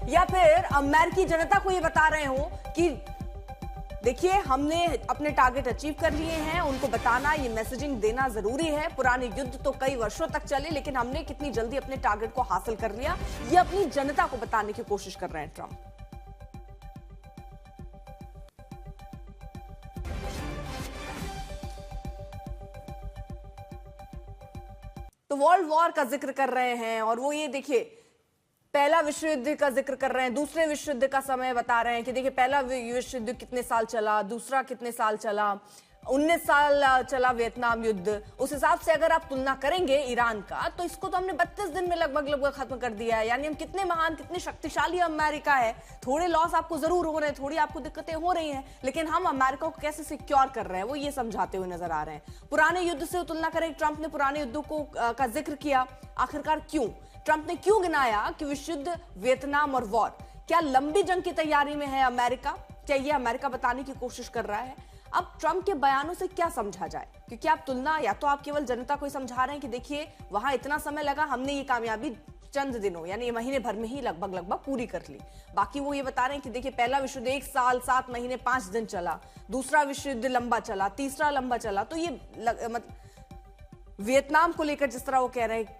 या फिर अमेरिकी जनता को ये बता रहे हो कि देखिए हमने अपने टारगेट अचीव कर लिए हैं। उनको बताना, ये मैसेजिंग देना जरूरी है। पुराने युद्ध तो कई वर्षों तक चले, लेकिन हमने कितनी जल्दी अपने टारगेट को हासिल कर लिया, ये अपनी जनता को बताने की कोशिश कर रहे हैं ट्रंप। तो वर्ल्ड वॉर का जिक्र कर रहे हैं और वो ये देखिए पहला विश्व युद्ध का जिक्र कर रहे हैं, दूसरे विश्व युद्ध का समय बता रहे हैं कि देखिए पहला विश्व युद्ध कितने साल चला, दूसरा कितने साल चला, 19 साल चला वियतनाम युद्ध। उस हिसाब से अगर आप तुलना करेंगे ईरान का, तो इसको तो हमने 32 दिन में लगभग खत्म कर दिया है। यानी हम कितने महान, कितने शक्तिशाली अमेरिका है। थोड़े लॉस आपको जरूर हो रहे हैं, थोड़ी आपको दिक्कतें हो रही हैं, लेकिन हम अमेरिका को कैसे सिक्योर कर रहे हैं वो ये समझाते हुए नजर आ रहे हैं। पुराने युद्ध से तुलना करें, ट्रंप ने पुराने युद्धों को का जिक्र किया। आखिरकार क्यों ट्रंप ने क्यों गिनाया कि विश्व युद्ध, वियतनाम और वॉर, क्या लंबी जंग की तैयारी में है अमेरिका? क्या ये अमेरिका बताने की कोशिश कर रहा है? अब ट्रंप के बयानों से क्या समझा जाए? क्योंकि आप तुलना, या तो आप केवल जनता को ही समझा रहे हैं कि देखिए वहां इतना समय लगा, हमने ये कामयाबी चंद दिनों यानी महीने भर में ही लगभग पूरी कर ली। बाकी वो ये बता रहे हैं कि देखिए पहला विश्व युद्ध 1 साल 7 महीने 5 दिन चला, दूसरा विश्व युद्ध लंबा चला, तीसरा लंबा चला। तो ये वियतनाम को लेकर जिस तरह वो कह रहे हैं,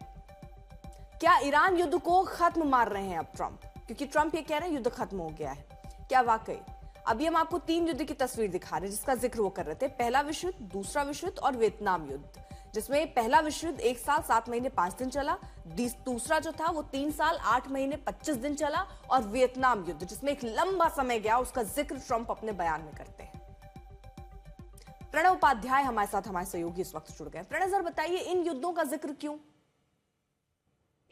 क्या ईरान युद्ध को खत्म मार रहे हैं अब ट्रंप? क्योंकि ट्रंप ये कह रहे हैं युद्ध खत्म हो गया है। क्या वाकई? अभी हम आपको 3 युद्ध की तस्वीर दिखा रहे हैं जिसका जिक्र वो कर रहे थे। पहला विश्व युद्ध, दूसरा विश्व युद्ध और वियतनाम युद्ध, जिसमें पहला विश्व युद्ध 1 साल 7 महीने 5 दिन चला, दूसरा जो था वो 3 साल 8 महीने 25 दिन चला, और वियतनाम युद्ध जिसमें एक लंबा समय गया, उसका जिक्र ट्रंप अपने बयान में करते हैं। प्रणव उपाध्याय हमारे साथ, हमारे सहयोगी इस वक्त जुड़ गए। प्रणव सर बताइए, इन युद्धों का जिक्र क्यों?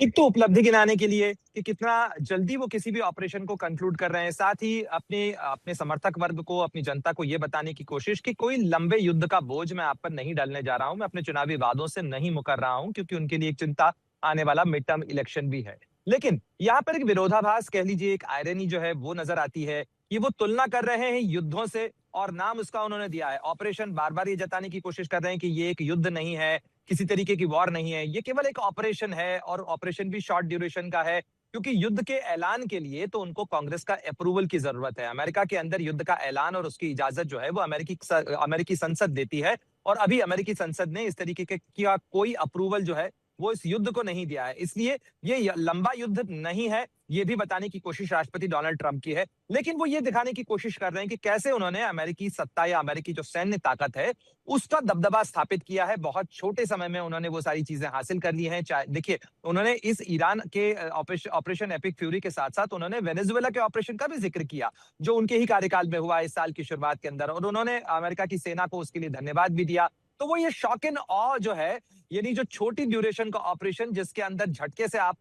एक तो उपलब्धि गिनाने के लिए कि कितना जल्दी वो किसी भी ऑपरेशन को कंक्लूड कर रहे हैं, साथ ही अपने अपने समर्थक वर्ग को, अपनी जनता को ये बताने की कोशिश कि कोई लंबे युद्ध का बोझ मैं आप पर नहीं डालने जा रहा हूं, मैं अपने चुनावी वादों से नहीं मुकर रहा हूं, क्योंकि उनके लिए एक चिंता आने वाला मिड टर्म इलेक्शन भी है। लेकिन यहाँ पर एक विरोधाभास कह लीजिए, एक आयरनी जो है वो नजर आती है कि वो तुलना कर रहे हैं युद्धों से, और नाम उसका उन्होंने दिया है ऑपरेशन। बार बार ये जताने की कोशिश कर रहे हैं कि ये एक युद्ध नहीं है, किसी तरीके की वॉर नहीं है, ये केवल एक ऑपरेशन है, और ऑपरेशन भी शॉर्ट ड्यूरेशन का है, क्योंकि युद्ध के ऐलान के लिए तो उनको कांग्रेस का अप्रूवल की जरूरत है। अमेरिका के अंदर युद्ध का ऐलान और उसकी इजाजत जो है वो अमेरिकी संसद देती है, और अभी अमेरिकी संसद ने इस तरीके का कोई अप्रूवल जो है वो इस युद्ध को नहीं दिया है। इसलिए ये लंबा युद्ध नहीं है, ये भी बताने की कोशिश राष्ट्रपति डोनाल्ड ट्रंप की है। लेकिन वो ये दिखाने की कोशिश कर रहे हैं कि कैसे उन्होंने अमेरिकी सत्ता या अमेरिकी जो सैन्य ताकत है उसका दबदबा स्थापित किया है। बहुत छोटे समय में उन्होंने वो सारी चीजें हासिल कर ली हैं। चाहे देखिए, उन्होंने इस ईरान के ऑपरेशन एपिक फ्यूरी के साथ साथ उन्होंने वेनेजुएला के ऑपरेशन का भी जिक्र किया, जो उनके ही कार्यकाल में हुआ इस साल की शुरुआत के अंदर, और उन्होंने अमेरिका की सेना को उसके लिए धन्यवाद भी दिया। तो वो ये शॉक एंड ऑ जो है, यानी जो छोटी ड्यूरेशन का ऑपरेशन जिसके अंदर झटके से आप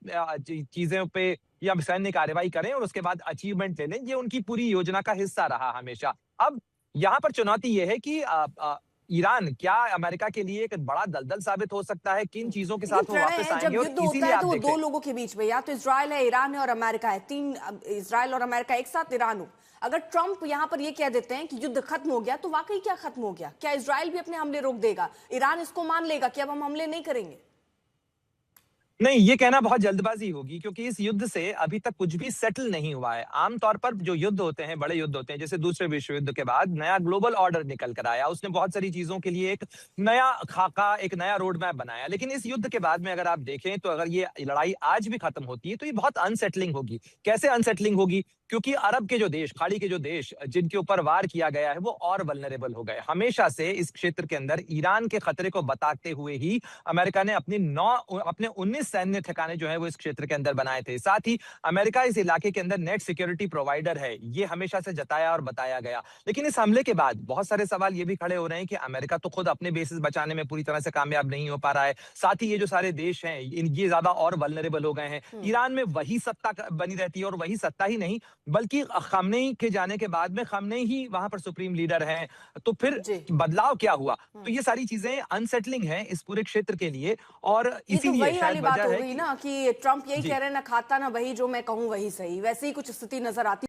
चीजों पे या सैन्य कार्रवाई करें और उसके बाद अचीवमेंट ले लें, ये उनकी पूरी योजना का हिस्सा रहा हमेशा। अब यहाँ पर चुनौती ये है कि ईरान क्या अमेरिका के लिए एक बड़ा दलदल साबित हो सकता है? किन चीजों के साथ वो वापस आएंगे? जब युद्ध होता है तो वो 2 लोगों के बीच में, या तो इजराइल है, ईरान है और अमेरिका है। 3 इजराइल और अमेरिका एक साथ, ईरान हो। अगर ट्रंप यहां पर ये कह देते हैं कि युद्ध खत्म हो गया, तो वाकई क्या खत्म हो गया? क्या इजराइल भी अपने हमले रोक देगा? ईरान इसको मान लेगा कि अब हम हमले नहीं करेंगे? नहीं, ये कहना बहुत जल्दबाजी होगी, क्योंकि इस युद्ध से अभी तक कुछ भी सेटल नहीं हुआ है। आमतौर पर जो युद्ध होते हैं, बड़े युद्ध होते हैं, जैसे दूसरे विश्व युद्ध के बाद नया ग्लोबल ऑर्डर निकल कर आया, उसने बहुत सारी चीजों के लिए एक नया खाका, एक नया रोड मैप बनाया। लेकिन इस युद्ध के बाद में अगर आप देखें, तो अगर ये लड़ाई आज भी खत्म होती है तो ये बहुत अनसेटलिंग होगी। कैसे अनसेटलिंग होगी? क्योंकि अरब के जो देश, खाड़ी के जो देश जिनके ऊपर वार किया गया है, वो और वल्नरेबल हो गए। हमेशा से इस क्षेत्र के अंदर ईरान के खतरे को बताते हुए ही अमेरिका ने अपने 19 सैन्य ठिकाने जो है वो इस क्षेत्र के अंदर बनाए थे। साथ ही अमेरिका इस इलाके के अंदर नेट सिक्योरिटी प्रोवाइडर है, ये हमेशा से जताया और बताया गया। लेकिन इस हमले के बाद बहुत सारे सवाल ये भी खड़े हो रहे हैं कि अमेरिका तो खुद अपने बेसिस बचाने में पूरी तरह से कामयाब नहीं हो पा रहा है। साथ ही ये जो सारे देश हैं, ये ज्यादा और वल्नरेबल हो गए हैं। ईरान में वही सत्ता बनी रहती है, और वही सत्ता ही नहीं बल्कि खामनेई के जाने के बाद में खामनेई ही वहां पर सुप्रीम लीडर हैं। तो फिर बदलाव क्या हुआ? तो ये सारी चीजें अनसेटलिंग हैं इस पूरे क्षेत्र के लिए, और इसीलिए तो शायद वजह है ना कि ट्रंप यही कह रहे हैं, ना खाता ना वही, जो मैं कहूं वही सही। वैसे ही कुछ स्थिति नजर आती